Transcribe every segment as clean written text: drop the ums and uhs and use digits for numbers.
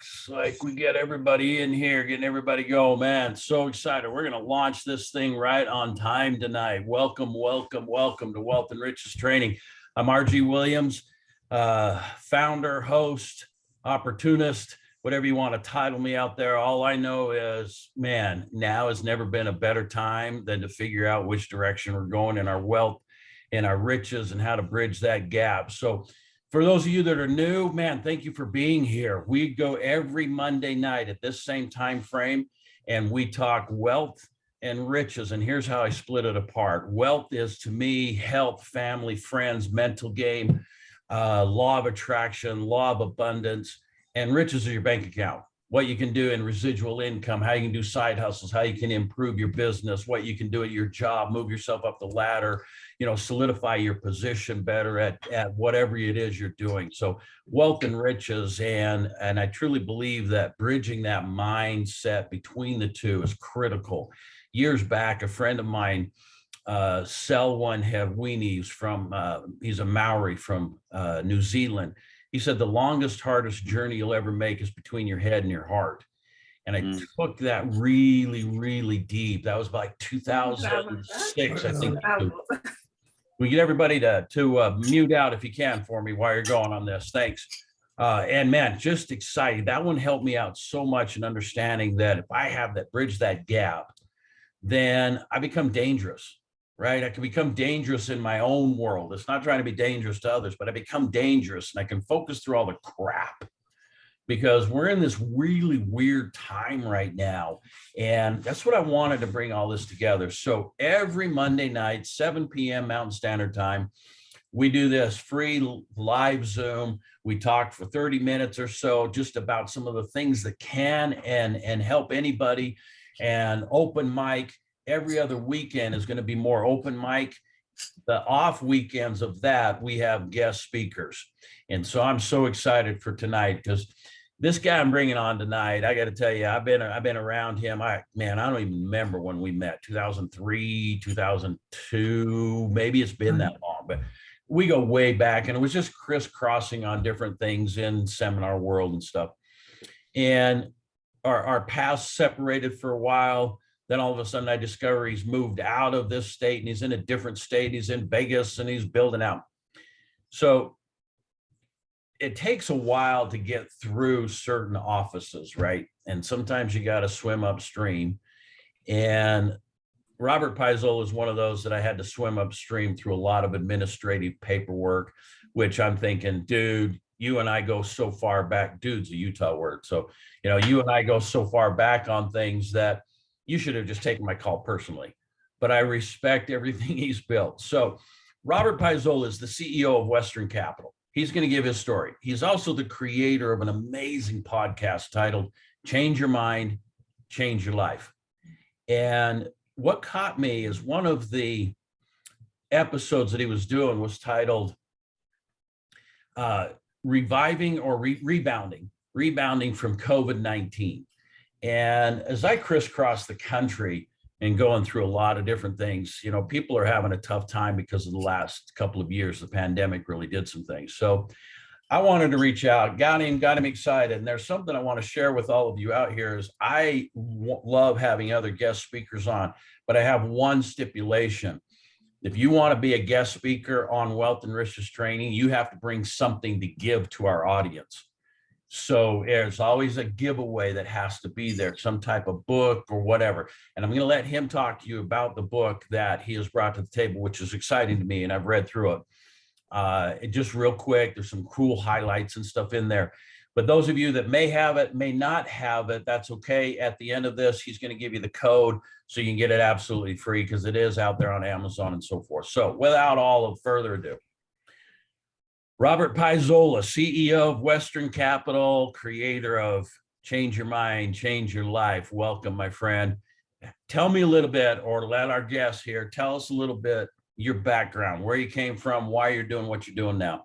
Looks like we get everybody in here, getting everybody going, man. So excited. We're going to launch this thing right on time tonight. Welcome to Wealth and Riches Training. I'm RG Williams, founder, host, opportunist, whatever you want to title me out there. All I know is, man, now has never been a better time than to figure out which direction we're going in our wealth and our riches and how to bridge that gap. So for those of you that are new, man, thank you for being here. We go every Monday night at this same time frame, and we talk wealth and riches. And here's how I split it apart. Wealth is, to me, health, family, friends, mental game, law of attraction, law of abundance, and riches is your bank account. What you can do in residual income, how you can do side hustles, how you can improve your business, what you can do at your job, move yourself up the ladder, solidify your position better at whatever it is you're doing. So wealth and riches, and I truly believe that bridging that mindset between the two is critical. Years back, a friend of mine, Selwyn Hewini's he's a Maori from New Zealand. He said, the longest, hardest journey you'll ever make is between your head and your heart. And I took that really, really deep. That was like 2006, I think. We get everybody to mute out if you can for me while you're going on this. Thanks. And man, just excited. That one helped me out so much in understanding that if I have that bridge that gap, then I become dangerous. Right? I can become dangerous in my own world. It's not trying to be dangerous to others, but I become dangerous and I can focus through all the crap because we're in this really weird time right now. And that's what I wanted to bring all this together. So every Monday night, 7 p.m. Mountain Standard Time, we do this free live Zoom. We talk for 30 minutes or so just about some of the things that can and help anybody, and open mic. Every other weekend is going to be more open mic. The off weekends of that, we have guest speakers. And so I'm so excited for tonight because this guy I'm bringing on tonight, I got to tell you, I've been around him. I don't even remember when we met, 2003, 2002, maybe it's been that long, but we go way back, and it was just crisscrossing on different things in seminar world and stuff. And our paths separated for a while. Then all of a sudden I discover he's moved out of this state and he's in a different state. He's in Vegas and he's building out. So it takes a while to get through certain offices, right? And sometimes you got to swim upstream. And Robert Paisola is one of those that I had to swim upstream through a lot of administrative paperwork, which I'm thinking, dude, you and I go so far back. Dude's a Utah word. So, you and I go so far back on things that you should have just taken my call personally, but I respect everything he's built. So Robert Paisola is the CEO of Western Capital. He's going to give his story. He's also the creator of an amazing podcast titled Change Your Mind, Change Your Life. And what caught me is one of the episodes that he was doing was titled Reviving or Rebounding from COVID-19. And as I crisscross the country and going through a lot of different things, people are having a tough time because of the last couple of years. The pandemic really did some things. So I wanted to reach out, got him excited. And there's something I want to share with all of you out here is I love having other guest speakers on, but I have one stipulation. If you want to be a guest speaker on Wealth and Riches Training, you have to bring something to give to our audience. So there's always a giveaway that has to be there, some type of book or whatever. And I'm going to let him talk to you about the book that he has brought to the table, which is exciting to me. And I've read through it. Just real quick, there's some cool highlights and stuff in there. But those of you that may have it, may not have it, that's okay. At the end of this, he's going to give you the code so you can get it absolutely free because it is out there on Amazon and so forth. So without all of further ado, Robert Paisola, CEO of Western Capital, creator of Change Your Mind, Change Your Life. Welcome, my friend. Tell me a little bit, or let our guests here, tell us a little bit, your background, where you came from, why you're doing what you're doing now.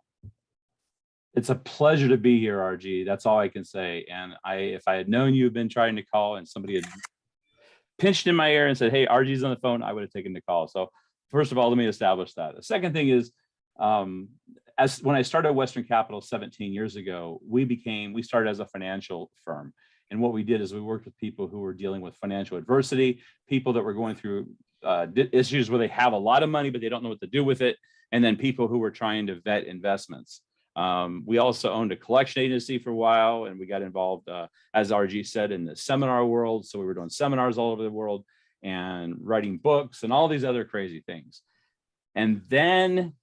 It's a pleasure to be here, RG. That's all I can say. And if I had known you had been trying to call and somebody had pinched in my ear and said, hey, RG's on the phone, I would have taken the call. So first of all, let me establish that. The second thing is, as when I started Western Capital 17 years ago, we started as a financial firm. And what we did is we worked with people who were dealing with financial adversity, people that were going through issues where they have a lot of money, but they don't know what to do with it. And then people who were trying to vet investments. We also owned a collection agency for a while, and we got involved, as RG said, in the seminar world. So we were doing seminars all over the world and writing books and all these other crazy things. And then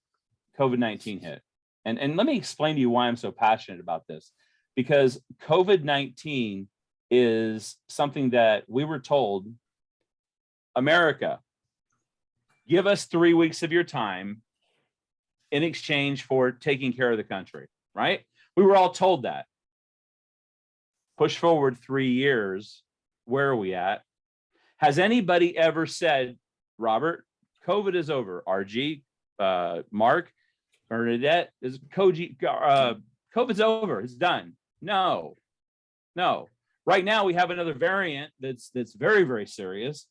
COVID-19 hit. And let me explain to you why I'm so passionate about this, because COVID-19 is something that we were told, America, give us 3 weeks of your time in exchange for taking care of the country, right? We were all told that. Push forward 3 years, where are we at? Has anybody ever said, Robert, COVID is over? RG, Mark, Bernadette, is COVID's over, it's done. No. Right now we have another variant that's very, very serious.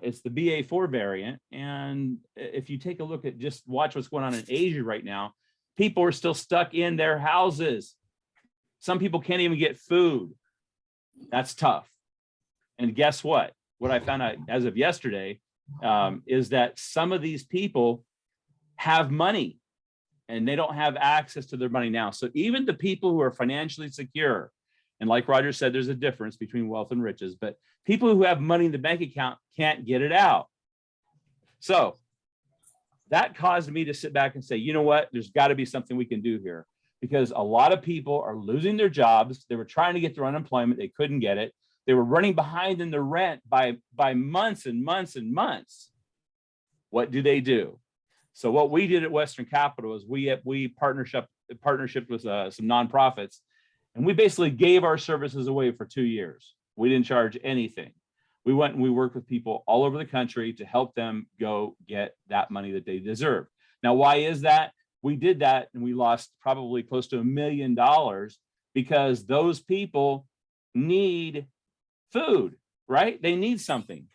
It's the BA4 variant. And if you take a look at, just watch what's going on in Asia right now, people are still stuck in their houses. Some people can't even get food. That's tough. And guess what? What I found out as of yesterday is that some of these people have money and they don't have access to their money now. So even the people who are financially secure, and like Roger said, there's a difference between wealth and riches, but people who have money in the bank account can't get it out. So that caused me to sit back and say, you know what, there's got to be something we can do here, because a lot of people are losing their jobs. They were trying to get their unemployment. They couldn't get it. They were running behind in the rent by months and months and months. What do? So what we did at Western Capital is we partnership with some nonprofits, and we basically gave our services away for 2 years. We didn't charge anything. We went and we worked with people all over the country to help them go get that money that they deserve. Now, why is that? We did that and we lost probably close to $1 million because those people need food, right? They need something.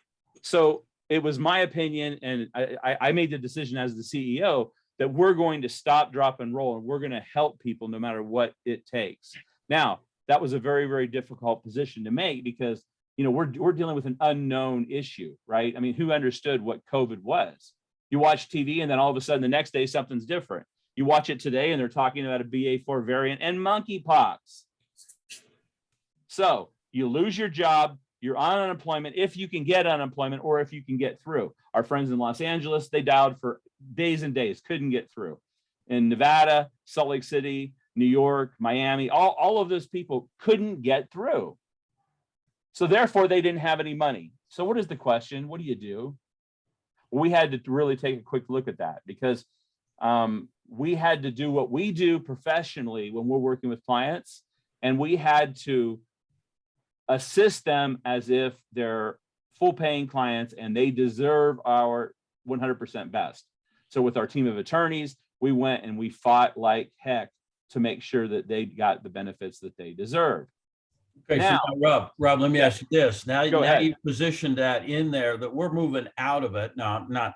So it was my opinion, and I made the decision as the CEO that we're going to stop, drop, and roll, and we're going to help people no matter what it takes. Now, that was a very, very difficult position to make because, you know, we're dealing with an unknown issue, right? I mean, who understood what COVID was? You watch TV and then all of a sudden the next day something's different. You watch it today and they're talking about a BA4 variant and monkeypox. So you lose your job, you're on unemployment, if you can get unemployment or if you can get through. Our friends in Los Angeles, they dialed for days and days, couldn't get through. In Nevada, Salt Lake City, New York, Miami, all of those people couldn't get through. So therefore, they didn't have any money. So what is the question? What do you do? Well, we had to really take a quick look at that because we had to do what we do professionally when we're working with clients, and we had to assist them as if they're full paying clients and they deserve our 100% best. So with our team of attorneys, we went and we fought like heck to make sure that they got the benefits that they deserve. Okay, now, so now, Rob, let me ask you this. Now you've positioned that in there that we're moving out of it. Now, I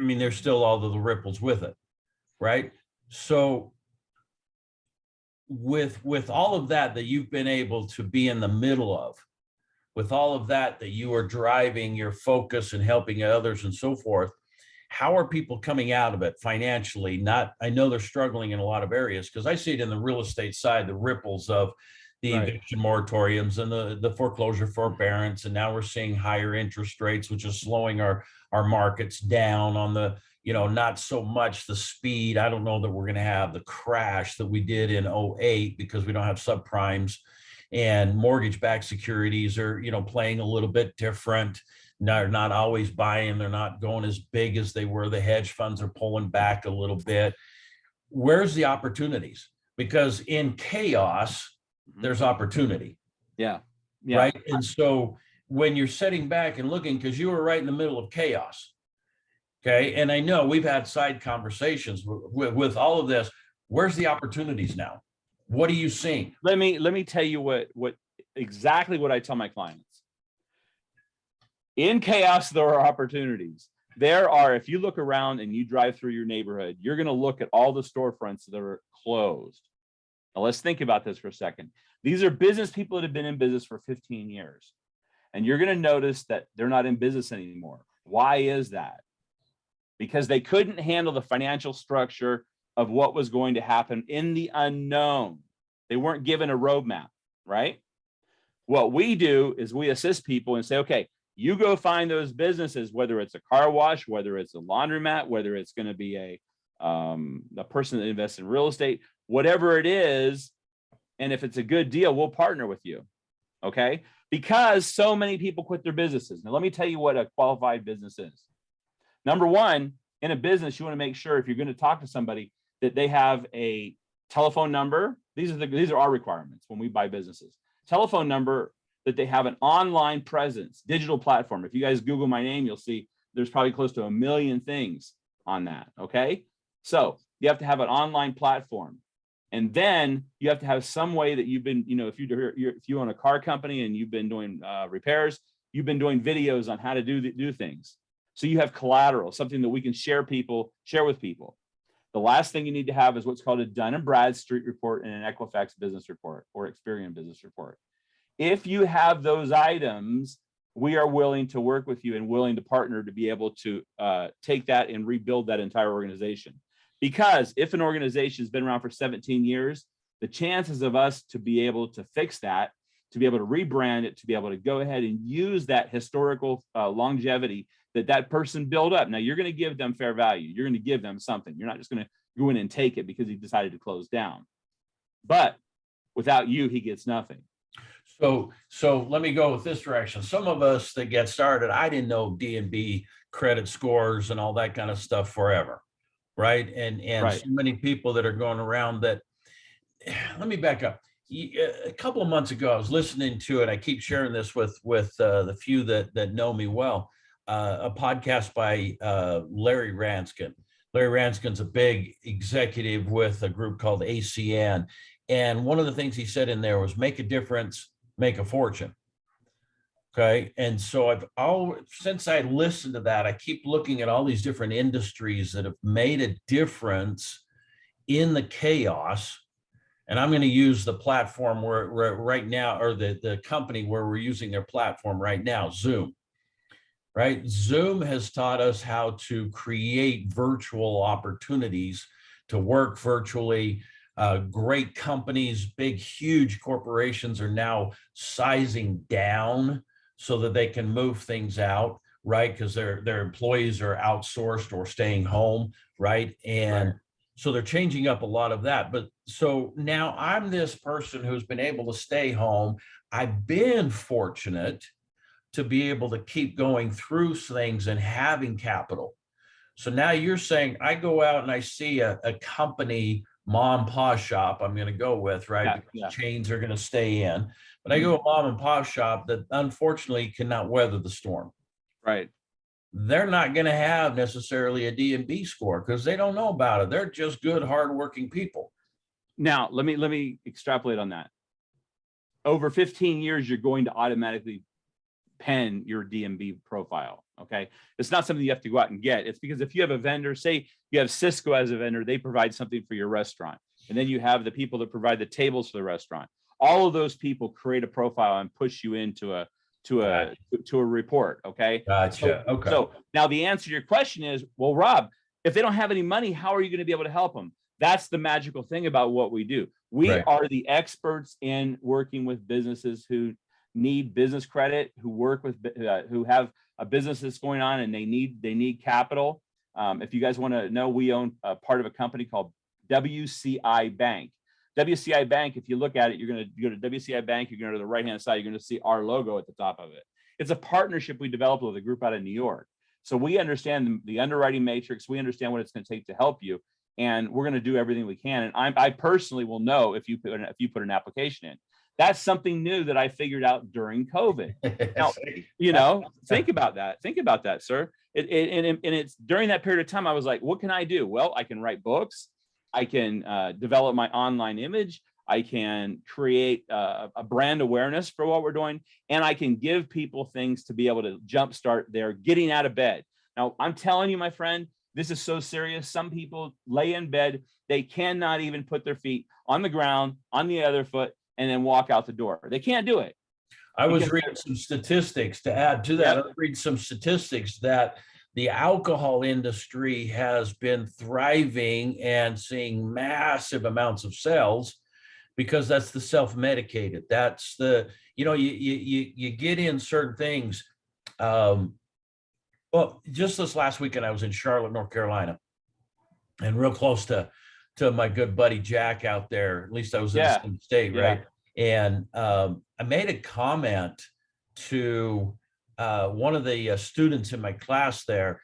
mean, there's still all of the ripples with it, right? So with all of that you've been able to be in the middle of, with all of that you are driving your focus and helping others and so forth, how are people coming out of it financially? I know they're struggling in a lot of areas because I see it in the real estate side, the ripples of the eviction moratoriums and the foreclosure forbearance. And now we're seeing higher interest rates, which is slowing our markets down on the, not so much the speed. I don't know that we're going to have the crash that we did in 2008 because we don't have subprimes, and mortgage-backed securities are, playing a little bit different. They're not always buying. They're not going as big as they were. The hedge funds are pulling back a little bit. Where's the opportunities? Because in chaos, there's opportunity. Yeah. Right. And so when you're sitting back and looking, because you were right in the middle of chaos. Okay. And I know we've had side conversations with all of this. Where's the opportunities now? What are you seeing? Let me tell you what exactly what I tell my clients. In chaos, there are opportunities. There are, if you look around and you drive through your neighborhood, you're going to look at all the storefronts that are closed. Now let's think about this for a second. These are business people that have been in business for 15 years. And you're going to notice that they're not in business anymore. Why is that? Because they couldn't handle the financial structure of what was going to happen in the unknown. They weren't given a roadmap, right? What we do is we assist people and say, okay, you go find those businesses, whether it's a car wash, whether it's a laundromat, whether it's going to be a person that invests in real estate, whatever it is. And if it's a good deal, we'll partner with you. Okay. Because so many people quit their businesses. Now, let me tell you what a qualified business is. Number one, in a business, you want to make sure if you're going to talk to somebody that they have a telephone number. These are our requirements when we buy businesses. Telephone number, that they have an online presence, digital platform. If you guys Google my name, you'll see there's probably close to 1 million things on that. Okay. So you have to have an online platform. And then you have to have some way that you've been, if you own a car company and you've been doing repairs, you've been doing videos on how to do things. So you have collateral, something that we can share with people. The last thing you need to have is what's called a Dun & Bradstreet report and an Equifax business report or Experian business report. If you have those items, we are willing to work with you and willing to partner to be able to take that and rebuild that entire organization. Because if an organization has been around for 17 years, the chances of us to be able to fix that, to be able to rebrand it, to be able to go ahead and use that historical longevity that person built up. Now, you're going to give them fair value. You're going to give them something. You're not just going to go in and take it because he decided to close down. But without you, he gets nothing. So let me go with this direction. Some of us that get started, I didn't know D&B credit scores and all that kind of stuff forever, right? And right. So many people that are going around that. Let me back up. A couple of months ago, I was listening to it. I keep sharing this with the few that know me well. A podcast by Larry Ranskin. Larry Ranskin's a big executive with a group called ACN. And one of the things he said in there was make a difference, make a fortune. Okay. And so since I listened to that, I keep looking at all these different industries that have made a difference in the chaos. And I'm going to use the platform where right now, or the company where we're using their platform right now, Zoom. Right? Zoom has taught us how to create virtual opportunities to work virtually. Great companies, big, huge corporations are now sizing down so that they can move things out, right? Because their employees are outsourced or staying home, right? And right. So they're changing up a lot of that. But so now I'm this person who's been able to stay home. I've been fortunate to be able to keep going through things and having capital. So now you're saying I go out and I see a company, mom and pop shop I'm going to go with, right? Because chains are going to stay in. But I go a mom and pop shop that unfortunately cannot weather the storm. Right. They're not going to have necessarily a D&B score because they don't know about it. They're just good, hardworking people. Now, let me extrapolate on that. Over 15 years, you're going to automatically pen your D&B profile. Okay. It's not something you have to go out and get. It's because if you have a vendor, say you have Cisco as a vendor, they provide something for your restaurant. And then you have the people that provide the tables for the restaurant. All of those people create a profile and push you into a report. Okay. Gotcha. Okay. So now the answer to your question is, well, Rob, if they don't have any money, how are you going to be able to help them? That's the magical thing about what we do. We are the experts in working with businesses who need business credit, who work with, who have a business that's going on and they need capital. If you guys want to know, we own a part of a company called Wci Bank. Wci Bank, if you look at it, you're going to go to Wci Bank, you're going to the right-hand side, you're going to see our logo at the top of it. It's a partnership we developed with a group out of New York. So we understand the underwriting matrix. We understand what it's going to take to help you. And we're going to do everything we can. And I personally will know if you put an application in. That's something new that I figured out during COVID. Now, think about that. Think about that, sir. And it's during that period of time, I was like, what can I do? Well, I can write books. I can develop my online image. I can create a brand awareness for what we're doing. And I can give people things to be able to jumpstart their getting out of bed. Now, I'm telling you, my friend, this is so serious. Some people lay in bed. They cannot even put their feet on the ground, on the other foot, and then walk out the door. They can't do it. I was reading some statistics to add to that. I was reading some statistics that the alcohol industry has been thriving and seeing massive amounts of sales because that's the self-medicated. That's the, you get in certain things. Well, just this last weekend, I was in Charlotte, North Carolina, and real close to my good buddy Jack out there. At least I was in the same state, right? And I made a comment to one of the students in my class there.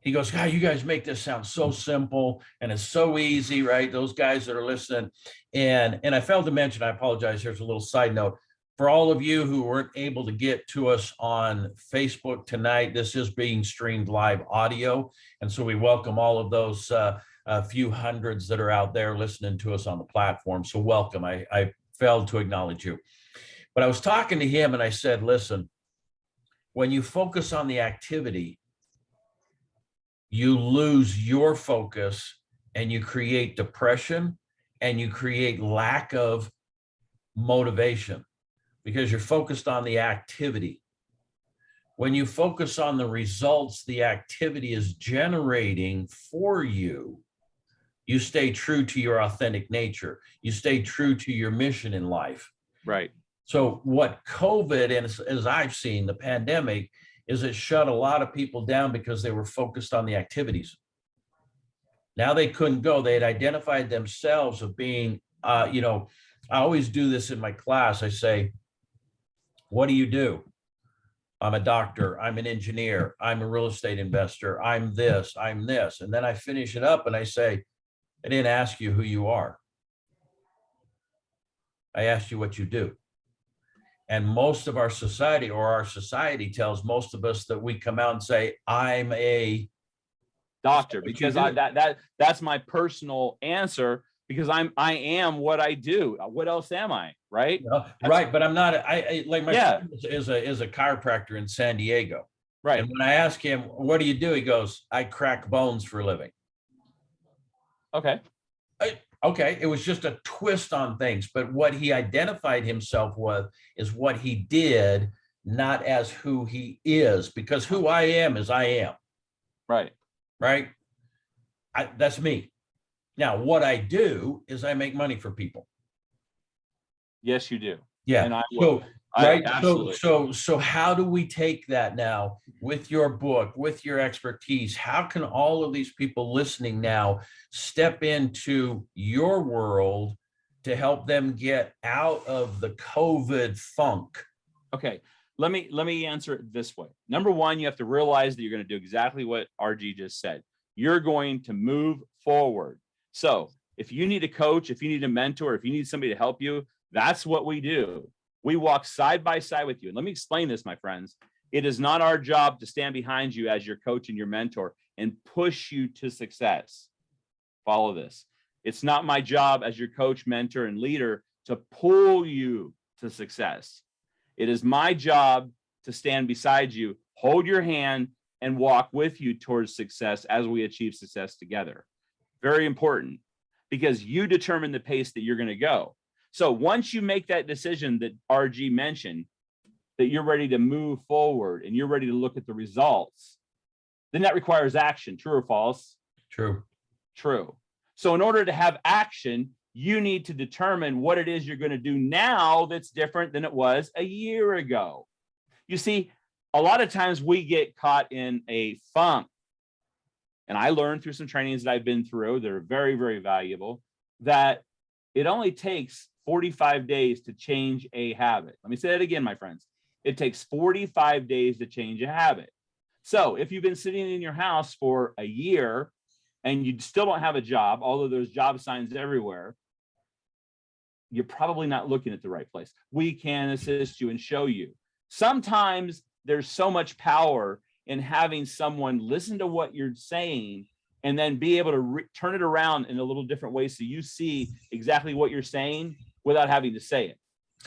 He goes, "God, you guys make this sound so simple and it's so easy, right?" Those guys that are listening. And I failed to mention, I apologize, here's a little side note. For all of you who weren't able to get to us on Facebook tonight, this is being streamed live audio. And so we welcome all of those few hundreds that are out there listening to us on the platform. So welcome. I failed to acknowledge you. But I was talking to him and I said, listen, when you focus on the activity, you lose your focus and you create depression and you create lack of motivation because you're focused on the activity. When you focus on the results the activity is generating for you, you stay true to your authentic nature. You stay true to your mission in life. Right. So what COVID, and as I've seen, the pandemic, is it shut a lot of people down because they were focused on the activities. Now they couldn't go. They had identified themselves of being, I always do this in my class. I say, what do you do? I'm a doctor. I'm an engineer. I'm a real estate investor. I'm this, I'm this. And then I finish it up and I say, I didn't ask you who you are. I asked you what you do. And most of our society tells most of us that we come out and say, I'm a doctor, because that's my personal answer, because I am what I do. What else am I? Right. Right. But I'm not, I like my friend is a chiropractor in San Diego. Right. And when I ask him, what do you do? He goes, I crack bones for a living. Okay. Okay, it was just a twist on things, but what he identified himself with is what he did, not as who he is, because who I am is I am. Right. Right. That's me. Now, what I do is I make money for people. Yes, you do. Yeah. And I will. Right. So how do we take that now with your book, with your expertise? How can all of these people listening now step into your world to help them get out of the COVID funk? Okay. Let me answer it this way. Number one, you have to realize that you're going to do exactly what RG just said. You're going to move forward. So if you need a coach, if you need a mentor, if you need somebody to help you, that's what we do. We walk side by side with you. And let me explain this, my friends. It is not our job to stand behind you as your coach and your mentor and push you to success. Follow this. It's not my job as your coach, mentor, and leader to pull you to success. It is my job to stand beside you, hold your hand, and walk with you towards success as we achieve success together. Very important, because you determine the pace that you're going to go. So once you make that decision that RG mentioned, that you're ready to move forward and you're ready to look at the results, then that requires action. True or false? True. True. So in order to have action, you need to determine what it is you're going to do now that's different than it was a year ago. You see, a lot of times we get caught in a funk. And I learned through some trainings that I've been through that are very, very valuable, that it only takes 45 days to change a habit. Let me say that again, my friends. It takes 45 days to change a habit. So if you've been sitting in your house for a year and you still don't have a job, although there's job signs everywhere, you're probably not looking at the right place. We can assist you and show you. Sometimes there's so much power in having someone listen to what you're saying and then be able to turn it around in a little different way so you see exactly what you're saying without having to say it.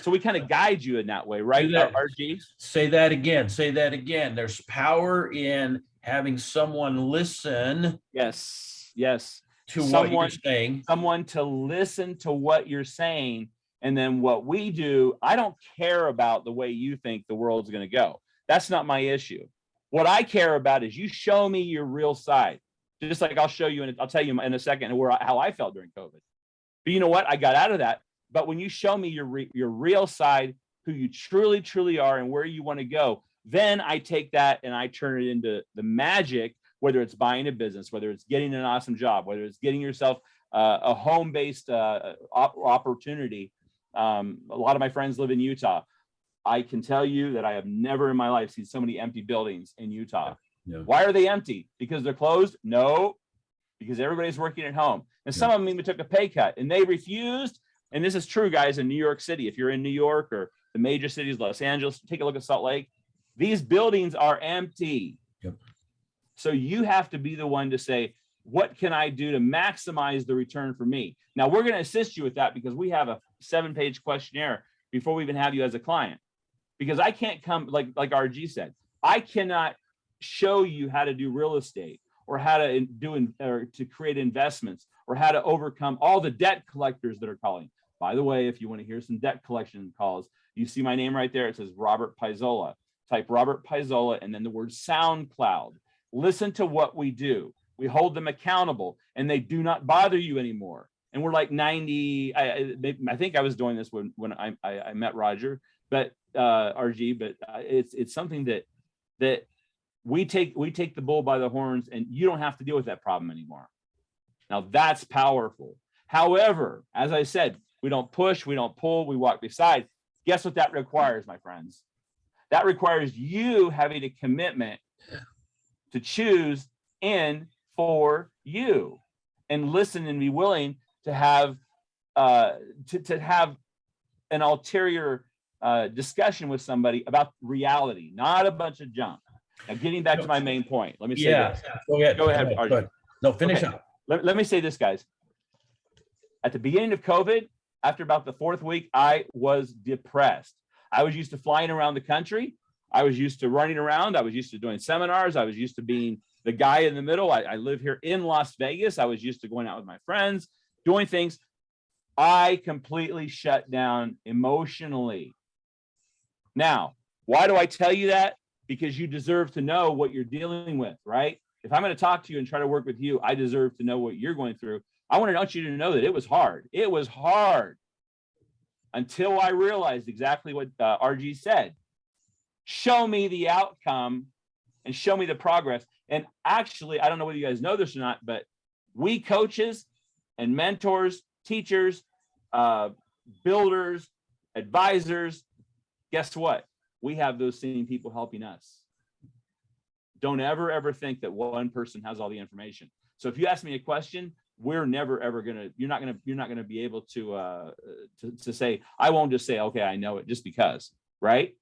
So we kind of guide you in that way, right, RG? Say that again. Say that again. There's power in having someone listen Yes. to what you're saying. Someone to listen to what you're saying. And then what we do, I don't care about the way you think the world's going to go. That's not my issue. What I care about is you show me your real side. Just like I'll show you, and I'll tell you in a second how I felt during COVID. But you know what? I got out of that. But when you show me your real side, who you truly are and where you want to go, then I take that and I turn it into the magic, whether it's buying a business, whether it's getting an awesome job, whether it's getting yourself a home-based opportunity. A lot of my friends live in Utah. I can tell you that I have never in my life seen so many empty buildings in Utah. Yeah. Why are they empty? Because they're closed? No, because everybody's working at home. And some of them even took a pay cut and they refused. And this is true, guys, in New York City. If you're in New York or the major cities, Los Angeles, take a look at Salt Lake. These buildings are empty. Yep. So you have to be the one to say, what can I do to maximize the return for me? Now, we're going to assist you with that because we have a 7-page questionnaire before we even have you as a client. Because I can't come, like RG said, I cannot show you how to do real estate or how to do or to create investments or how to overcome all the debt collectors that are calling. By the way, if you want to hear some debt collection calls, you see my name right there. It says Robert Paisola. Type Robert Paisola and then the word SoundCloud. Listen to what we do. We hold them accountable and they do not bother you anymore. And we're like 90. I think I was doing this when I met Roger, but RG. But it's something that we take the bull by the horns, and you don't have to deal with that problem anymore. Now that's powerful. However, as I said, we don't push, we don't pull, we walk beside. Guess what that requires, my friends? That requires you having a commitment to choose in for you and listen and be willing to have to have an ulterior discussion with somebody about reality, not a bunch of junk. Now, getting back to my main point, let me say this. Go ahead. Go ahead, RJ. No, finish up. Let me say this, guys. At the beginning of COVID, after about the 4th week, I was depressed. I was used to flying around the country. I was used to running around. I was used to doing seminars. I was used to being the guy in the middle. I live here in Las Vegas. I was used to going out with my friends, doing things. I completely shut down emotionally. Now, why do I tell you that? Because you deserve to know what you're dealing with, right? If I'm going to talk to you and try to work with you, I deserve to know what you're going through. I want you to know that it was hard. It was hard until I realized exactly what RG said. Show me the outcome and show me the progress. And actually, I don't know whether you guys know this or not, but we coaches and mentors, teachers, builders, advisors, guess what? We have those same people helping us. Don't ever think that one person has all the information. So if you ask me a question, we're never ever gonna. You're not gonna be able to say. I won't just say, okay, I know it just because, right?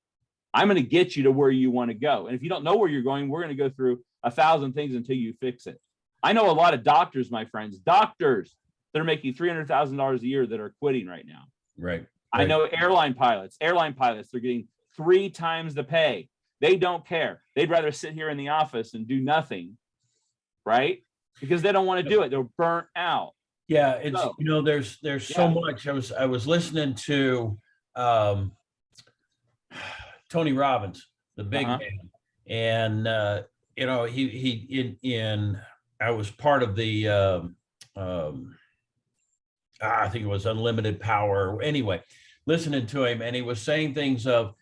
I'm gonna get you to where you want to go. And if you don't know where you're going, we're gonna go through 1,000 things until you fix it. I know a lot of doctors, my friends, doctors that are making $300,000 a year that are quitting right now. Right. I know airline pilots. They're getting 3 times the pay. They don't care. They'd rather sit here in the office and do nothing, right? Because they don't want to do it. They're burnt out. Yeah, it's there's so much. I was listening to Tony Robbins, the big man, and I was part of the I think it was Unlimited Power. Anyway, listening to him, and he was saying things of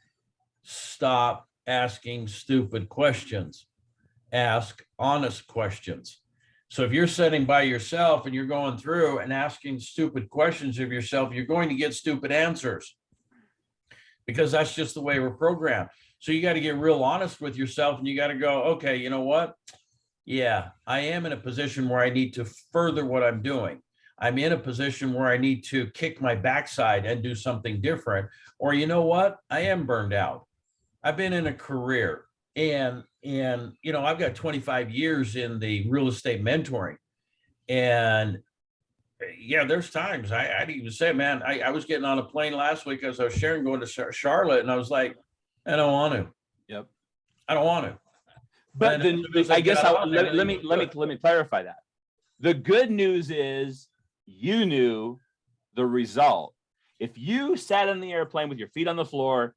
stop asking stupid questions, ask honest questions. So if you're sitting by yourself and you're going through and asking stupid questions of yourself, you're going to get stupid answers because that's just the way we're programmed. So you got to get real honest with yourself and you got to go, okay, you know what? Yeah, I am in a position where I need to further what I'm doing. I'm in a position where I need to kick my backside and do something different. Or you know what? I am burned out. I've been in a career and I've got 25 years in the real estate mentoring. And yeah, there's times I'd even say, man, I was getting on a plane last week as I was sharing going to Charlotte, and I was like, I don't want to. Yep. I don't want to. But And then I guess let me clarify that. The good news is you knew the result. If you sat in the airplane with your feet on the floor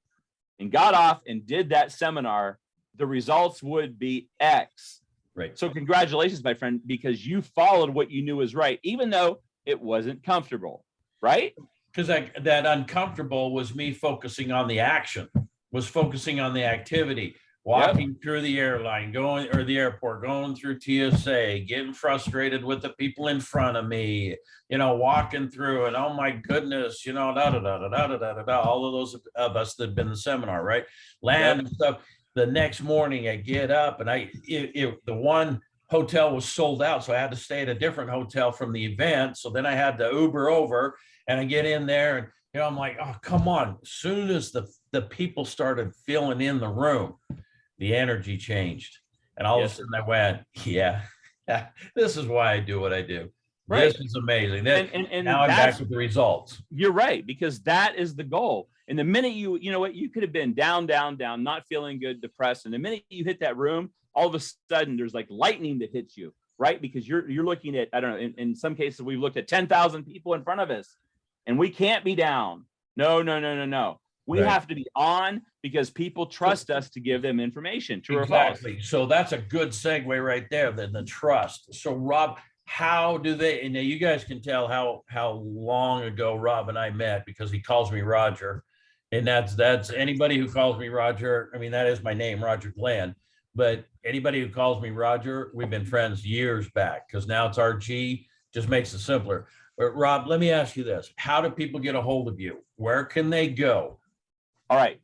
and got off and did that seminar, the results would be X. Right. So congratulations, my friend, because you followed what you knew was right, even though it wasn't comfortable, right? Because that uncomfortable was me focusing on the action, was focusing on the activity, walking through the airline, the airport, going through TSA, getting frustrated with the people in front of me, walking through and, oh my goodness, da da da da da da da da. All of those of us that have been in the seminar, right? Land and stuff. The next morning I get up and the one hotel was sold out. So I had to stay at a different hotel from the event. So then I had to Uber over and I get in there and, I'm like, oh, come on. As soon as the people started filling in the room, the energy changed. And all of a sudden I went, yeah, this is why I do what I do. Right. This is amazing. And now I'm back with the results. You're right, because that is the goal. And the minute you know what, you could have been down, not feeling good, depressed. And the minute you hit that room, all of a sudden there's like lightning that hits you, right? Because you're looking at, I don't know, in some cases we've looked at 10,000 people in front of us and we can't be down. No. We have to be on because people trust us to give them information. True or false? So that's a good segue right there, the trust. So Rob, how do they, and now you guys can tell how long ago Rob and I met, because he calls me Roger. And that's anybody who calls me Roger. I mean, that is my name, Roger Glenn. But anybody who calls me Roger, we've been friends years back, because now it's RG, just makes it simpler. But Rob, let me ask you this. How do people get a hold of you? Where can they go? All right.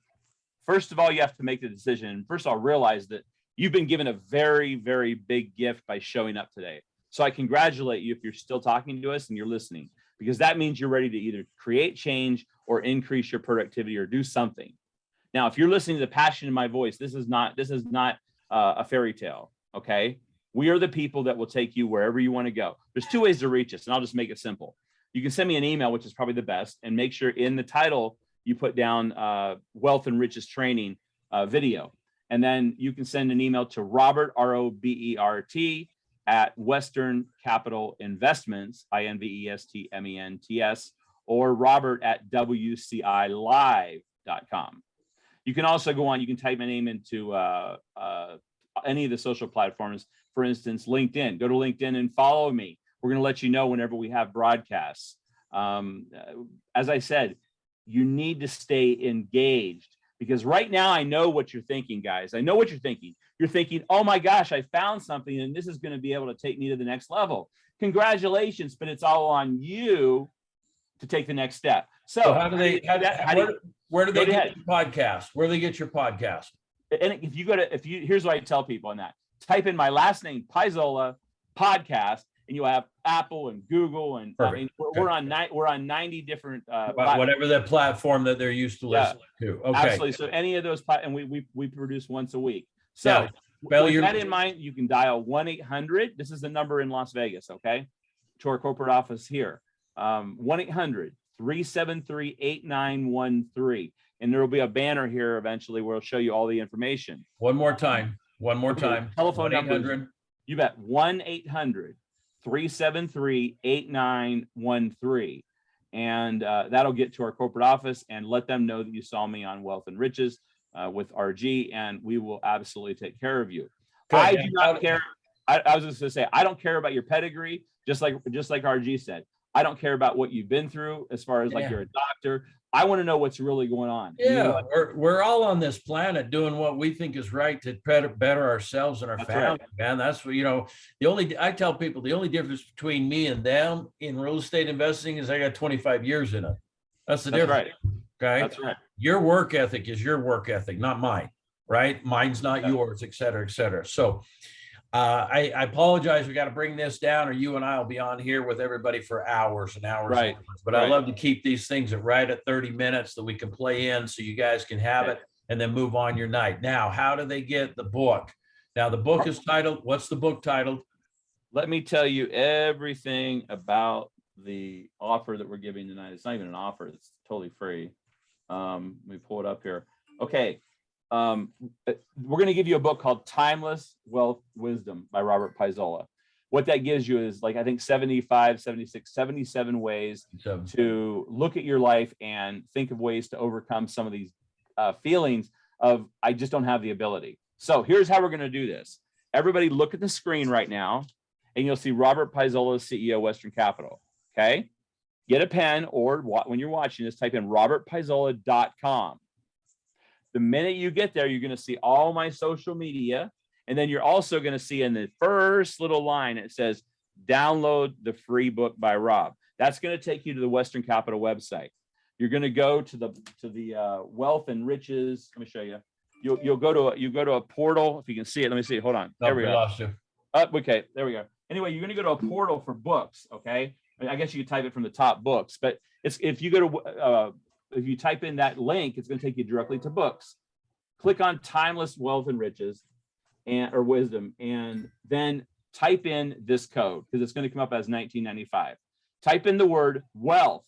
First of all, you have to make the decision. First of all, realize that you've been given a very, very big gift by showing up today. So I congratulate you if you're still talking to us and you're listening, because that means you're ready to either create change or increase your productivity or do something. Now, if you're listening to the passion in my voice, this is not a fairy tale. Okay. We are the people that will take you wherever you want to go. There's two ways to reach us, and I'll just make it simple. You can send me an email, which is probably the best, and make sure in the title you put down Wealth and Riches Training video. And then you can send an email to Robert, ROBERT, at Western Capital Investments, INVESTMENTS, or Robert at WCILive.com. You can also go on, you can type my name into any of the social platforms. For instance, LinkedIn. Go to LinkedIn and follow me. We're going to let you know whenever we have broadcasts. As I said, you need to stay engaged, because right now I know what you're thinking, guys. I know what you're thinking. You're thinking, oh my gosh, I found something and this is going to be able to take me to the next level. Congratulations, but it's all on you to take the next step. So how do they, where do they get your podcast? Where do they get your podcast? And here's what I tell people on that. Type in my last name, Paisola podcast, and you have Apple and Google, and I mean, we're on 90 different whatever the platform that they're used to listening to. Okay, absolutely. So any of those, and we produce once a week. So with that in mind, you can dial 1-800. This is the number in Las Vegas. Okay, to our corporate office here, 1-800-373-8913, and there will be a banner here eventually where it'll show you all the information. One more time. Telephone number. You bet. 1-800-373-8913. And that'll get to our corporate office, and let them know that you saw me on Wealth and Riches with RG, and we will absolutely take care of you. Good. I do not care. I was just going to say, I don't care about your pedigree, just like RG said. I don't care about what you've been through as far as like you're a doctor. I want to know what's really going on. Yeah, we're all on this planet doing what we think is right to better ourselves and our family, right. Man. That's what, I tell people the only difference between me and them in real estate investing is I got 25 years in it. That's the difference. Right. Okay. That's right. Your work ethic is your work ethic, not mine. Right. Mine's not yours, et cetera, et cetera. So I apologize. We got to bring this down, or you and I will be on here with everybody for hours and hours. Right. And hours. But I love to keep these things at 30 minutes that we can play in, so you guys can have it and then move on your night. Now, how do they get the book? Now, the book is titled, what's the book titled? Let me tell you everything about the offer that we're giving tonight. It's not even an offer. It's totally free. Let me pull it up here. Okay. we're going to give you a book called Timeless Wealth Wisdom by Robert Paisola. What that gives you is like, I think 75, 76, 77 ways to look at your life and think of ways to overcome some of these feelings of, I just don't have the ability. So here's how we're going to do this. Everybody look at the screen right now, and you'll see Robert Paisola, CEO, Western Capital. Okay. Get a pen, or when you're watching this, type in robertpaisola.com. The minute you get there, you're going to see all my social media. And then you're also going to see in the first little line, it says, download the free book by Rob. That's going to take you to the Western Capital website. You're going to go to the wealth and riches. Let me show you. You'll go to a portal. If you can see it, let me see. Hold on. There we go. Lost you. Okay, there we go. Anyway, you're going to go to a portal for books. Okay, I guess you could type it from the top, books. But if you go to if you type in that link, it's going to take you directly to books. Click on Timeless Wealth and Riches, or Wisdom, and then type in this code, because it's going to come up as 1995. Type in the word wealth,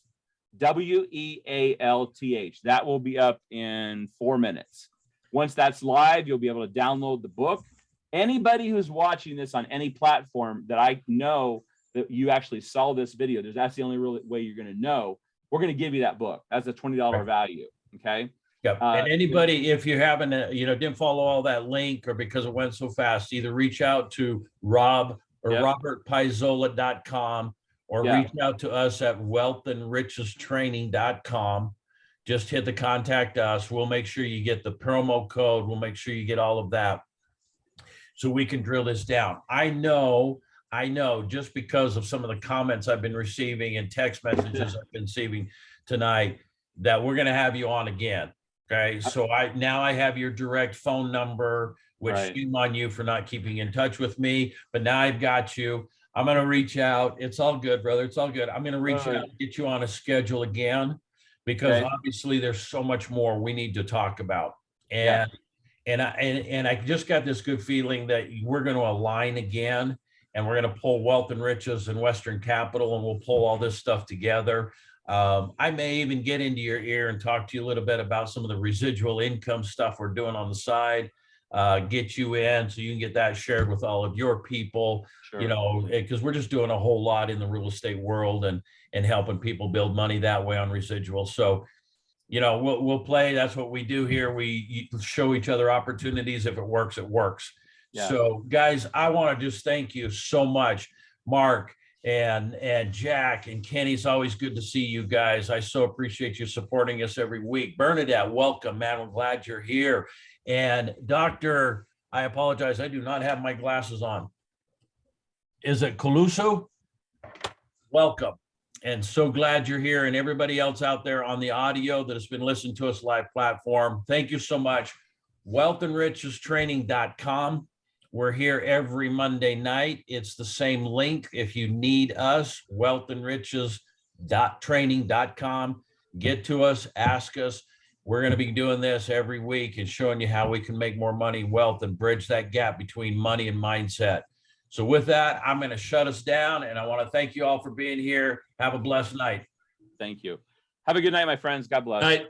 WEALTH. That will be up in 4 minutes. Once that's live, you'll be able to download the book. Anybody who's watching this on any platform that I know that you actually saw this video, that's the only real way you're going to know. We're going to give you that book. That's a $20 value. Okay. Yep. And anybody, if you haven't, didn't follow all that link, or because it went so fast, either reach out to Rob or robertpaisola.com, or reach out to us at wealthandrichestraining.com. Just hit the contact us. We'll make sure you get the promo code. We'll make sure you get all of that, so we can drill this down. I know, just because of some of the comments I've been receiving and text messages I've been receiving tonight, that we're going to have you on again. Okay. So I have your direct phone number, which shame on you for not keeping in touch with me, but now I've got you. I'm going to reach out. It's all good, brother. It's all good. I'm going to reach out and get you on a schedule again, because obviously there's so much more we need to talk about. And I just got this good feeling that we're going to align again, and we're going to pull Wealth and Riches and Western Capital, and we'll pull all this stuff together. I may even get into your ear and talk to you a little bit about some of the residual income stuff we're doing on the side, get you in so you can get that shared with all of your people, because we're just doing a whole lot in the real estate world and helping people build money that way on residual. So, we'll play. That's what we do here. We show each other opportunities. If it works, it works. Yeah. So guys, I want to just thank you so much, Mark and Jack and Kenny. It's always good to see you guys. I so appreciate you supporting us every week. Bernadette, welcome, man. I'm glad you're here. And Doctor, I apologize, I do not have my glasses on. Is it Coluso? Welcome. And so glad you're here, and everybody else out there on the audio that has been listening to us live platform. Thank you so much. Wealthandrichestraining.com. We're here every Monday night. It's the same link. If you need us, wealthandriches.training.com. Get to us, ask us. We're going to be doing this every week and showing you how we can make more money, wealth, and bridge that gap between money and mindset. So with that, I'm going to shut us down, and I want to thank you all for being here. Have a blessed night. Thank you. Have a good night, my friends. God bless. Night.